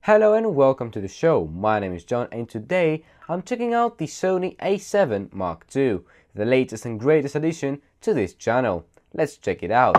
Hello and welcome to the show. My name is John and today I'm checking out the Sony A7 Mark II, the latest and greatest addition to this channel. Let's check it out.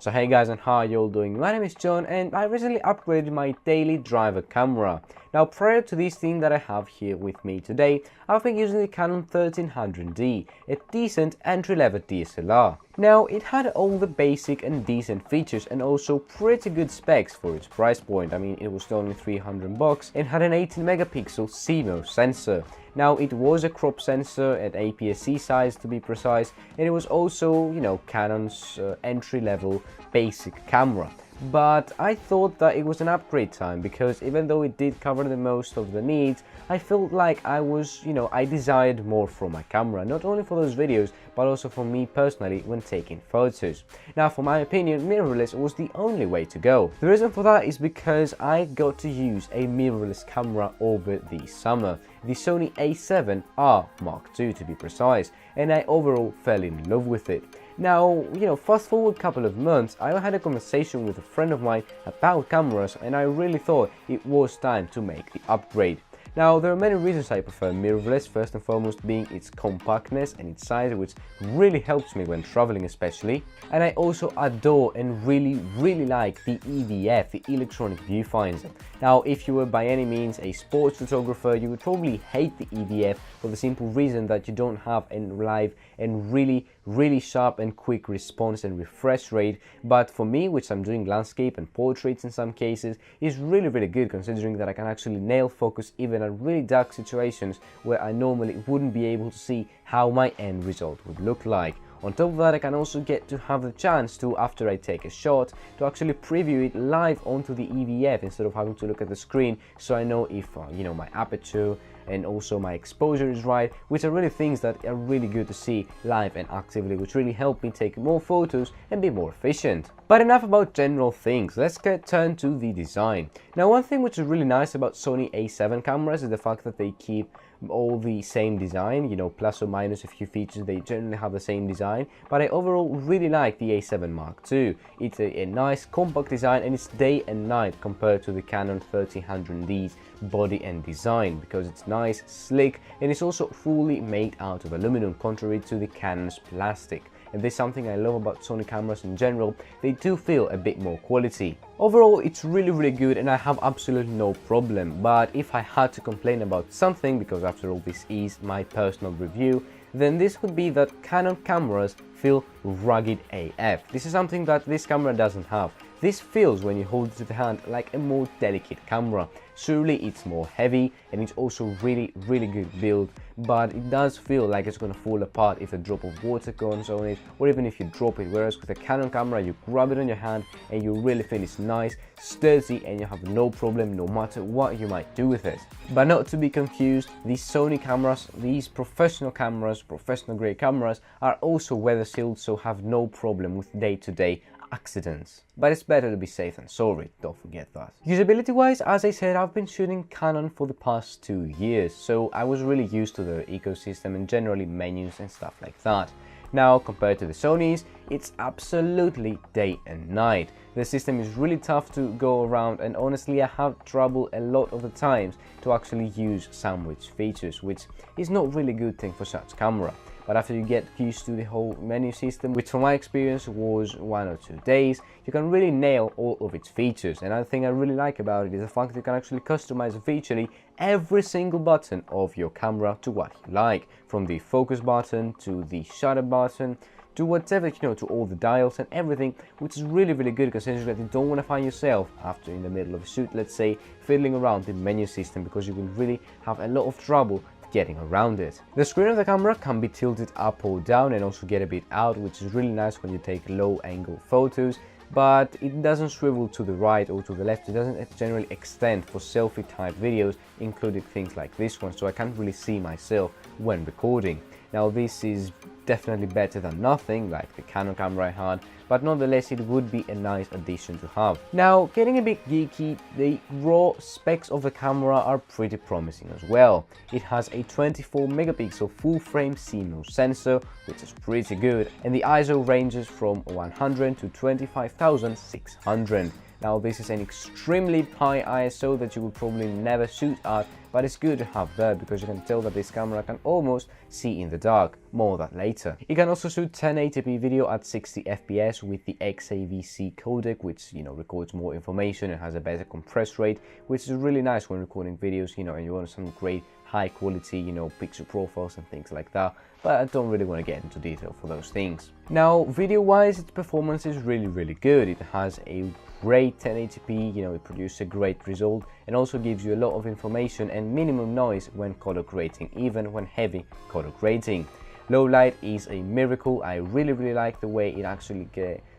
So hey guys, and how are you all doing? My name is John and I recently upgraded my daily driver camera. Now prior to this thing that I have here with me today, I've been using the Canon 1300D, a decent entry-level DSLR. Now it had all the basic and decent features and also pretty good specs for its price point. I mean, it was only 300 bucks and had an 18 megapixel CMOS sensor. Now it was a crop sensor at APS-C size to be precise, and it was also, Canon's entry-level basic camera. But I thought that it was an upgrade time because even though it did cover the most of the needs, I felt like I desired more from my camera, not only for those videos, but also for me personally when taking photos. Now, for my opinion, mirrorless was the only way to go. The reason for that is because I got to use a mirrorless camera over the summer, the Sony A7R Mark II to be precise, and I overall fell in love with it. Now, fast forward a couple of months, I had a conversation with a friend of mine about cameras and I really thought it was time to make the upgrade. Now, there are many reasons I prefer mirrorless, first and foremost being its compactness and its size, which really helps me when traveling especially. And I also adore and really like the EVF, the electronic viewfinder. Now, if you were by any means a sports photographer, you would probably hate the EVF for the simple reason that you don't have a live and really sharp and quick response and refresh rate. But for me, which I'm doing landscape and portraits in some cases, is really good considering that I can actually nail focus even at really dark situations where I normally wouldn't be able to see how my end result would look like. On top of that, I can also get to have the chance to, after I take a shot, to actually preview it live onto the EVF instead of having to look at the screen, so I know if my aperture and also my exposure is right, which are really things that are really good to see live and actively, which really help me take more photos and be more efficient. But enough about general things, let's turn to the design. Now, one thing which is really nice about Sony A7 cameras is the fact that they keep all the same design, plus or minus a few features, they generally have the same design, but I overall really like the A7 Mark II. It's a nice compact design and it's day and night compared to the Canon 1300D's body and design because it's nice, slick, and it's also fully made out of aluminum contrary to the Canon's plastic. And this is something I love about Sony cameras in general, they do feel a bit more quality. Overall, it's really good and I have absolutely no problem, but if I had to complain about something, because after all this is my personal review, then this would be that Canon cameras feel rugged AF. This is something that this camera doesn't have. This feels, when you hold it to the hand, like a more delicate camera. Surely it's more heavy and it's also really good build, but it does feel like it's going to fall apart if a drop of water comes on it or even if you drop it, whereas with a Canon camera you grab it on your hand and you really feel it's nice, sturdy, and you have no problem no matter what you might do with it. But not to be confused, these Sony cameras, these professional grade cameras, are also weather sealed, so have no problem with day-to-day accidents. But it's better to be safe than sorry, don't forget that. Usability wise, as I said, I've been shooting Canon for the past 2 years, so I was really used to the ecosystem and generally menus and stuff like that. Now, compared to the Sonys, it's absolutely day and night. The system is really tough to go around and honestly I have trouble a lot of the times to actually use sandwich features, which is not really a good thing for such camera. But after you get used to the whole menu system, which from my experience was 1 or 2 days, you can really nail all of its features. And another thing I really like about it is the fact that you can actually customize virtually every single button of your camera to what you like, from the focus button to the shutter button to whatever, to all the dials and everything, which is really good considering that you don't want to find yourself after in the middle of a shoot, let's say, fiddling around the menu system because you will really have a lot of trouble getting around it. The screen of the camera can be tilted up or down and also get a bit out, which is really nice when you take low angle photos, but it doesn't swivel to the right or to the left. It doesn't generally extend for selfie type videos, including things like this one, so I can't really see myself when recording. Now this is definitely better than nothing like the Canon camera I had, but nonetheless it would be a nice addition to have. Now, getting a bit geeky, the raw specs of the camera are pretty promising as well. It has a 24 megapixel full frame CMOS sensor, which is pretty good, and the ISO ranges from 100 to 25,600. Now this is an extremely high ISO that you would probably never shoot at, but it's good to have there because you can tell that this camera can almost see in the dark. More of that later. It can also shoot 1080p video at 60 FPS with the XAVC codec, which records more information and has a better compress rate, which is really nice when recording videos, and you want some great high quality, picture profiles and things like that, but I don't really want to get into detail for those things. Now, video-wise, its performance is really good. It has a great 1080p, it produces a great result and also gives you a lot of information and minimum noise when color grading, even when heavy color grading. Low light is a miracle. I really like the way it actually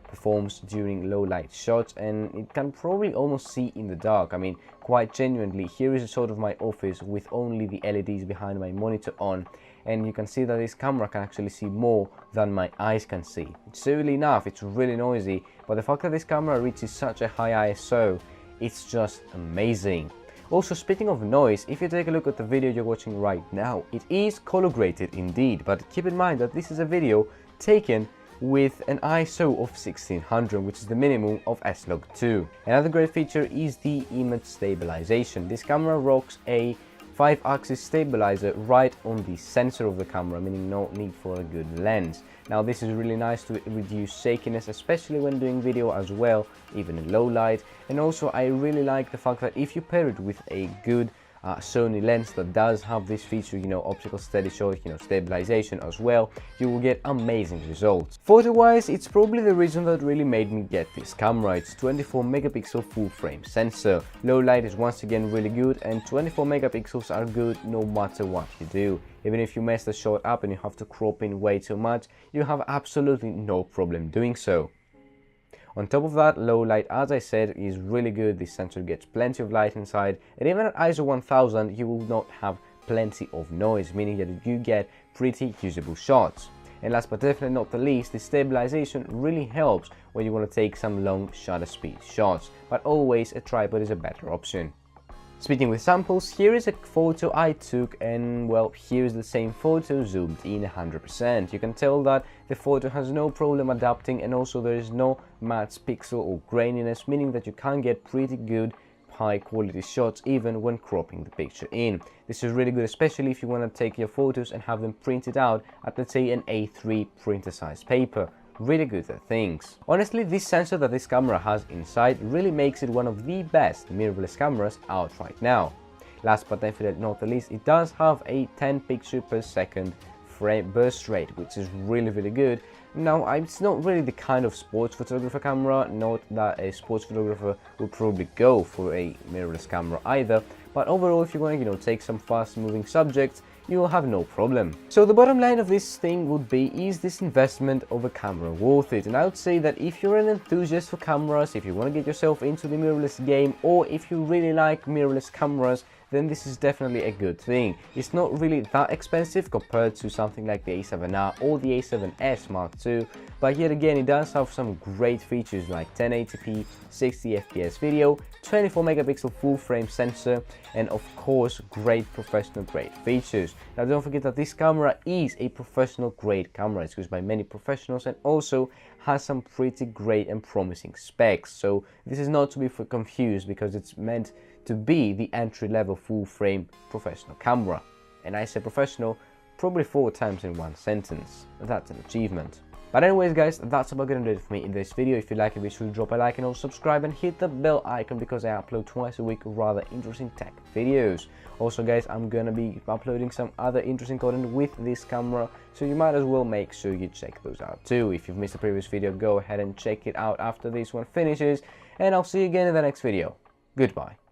performs during low light shots, and it can probably almost see in the dark. I mean, quite genuinely, here is a shot of my office with only the LEDs behind my monitor on, and you can see that this camera can actually see more than my eyes can see. Silly enough, it's really noisy, but the fact that this camera reaches such a high ISO, it's just amazing. Also, speaking of noise, if you take a look at the video you're watching right now, it is color graded indeed, but keep in mind that this is a video taken with an ISO of 1600, which is the minimum of S-Log2. Another great feature is the image stabilization. This camera rocks a 5-axis stabilizer right on the sensor of the camera, meaning no need for a good lens. Now this is really nice to reduce shakiness, especially when doing video as well, even in low light. And also I really like the fact that if you pair it with a good Sony lens that does have this feature, optical steady shot, stabilization as well, you will get amazing results. Photo wise, it's probably the reason that really made me get this camera. It's 24 megapixel full frame sensor. Low light is once again really good, and 24 megapixels are good no matter what you do. Even if you mess the shot up and you have to crop in way too much, you have absolutely no problem doing so. On top of that, low light, as I said, is really good. This sensor gets plenty of light inside, and even at ISO 1000 you will not have plenty of noise, meaning that you get pretty usable shots. And last but definitely not the least, the stabilization really helps when you want to take some long shutter speed shots, but always a tripod is a better option. Speaking with samples, here is a photo I took, and well, here is the same photo zoomed in 100%. You can tell that the photo has no problem adapting, and also there is no matte pixel or graininess, meaning that you can get pretty good high quality shots even when cropping the picture in. This is really good, especially if you want to take your photos and have them printed out at, let's say, an A3 printer size paper. Really good at things. Honestly, this sensor that this camera has inside really makes it one of the best mirrorless cameras out right now. Last but definitely not the least, it does have a 10 picture per second frame burst rate, which is really good. Now, it's not really the kind of sports photographer camera, not that a sports photographer would probably go for a mirrorless camera either, but overall, if you're going to take some fast moving subjects, you will have no problem. So the bottom line of this thing would be, is this investment of a camera worth it? And I would say that if you're an enthusiast for cameras, if you want to get yourself into the mirrorless game, or if you really like mirrorless cameras, then this is definitely a good thing. It's not really that expensive compared to something like the A7R or the A7S Mark II, but yet again it does have some great features like 1080p 60 FPS video, 24 megapixel full frame sensor, and of course great professional grade features. Now don't forget that this camera is a professional grade camera. It's used by many professionals and also has some pretty great and promising specs. So this is not to be confused, because it's meant to be the entry-level full-frame professional camera. And I say professional probably 4 times in one sentence. That's an achievement. But anyways guys, that's about gonna do it for me in this video. If you like it, be sure to drop a like and also subscribe and hit the bell icon, because I upload twice a week rather interesting tech videos. Also guys, I'm gonna be uploading some other interesting content with this camera, so you might as well make sure you check those out too. If you've missed the previous video, go ahead and check it out after this one finishes, and I'll see you again in the next video. Goodbye.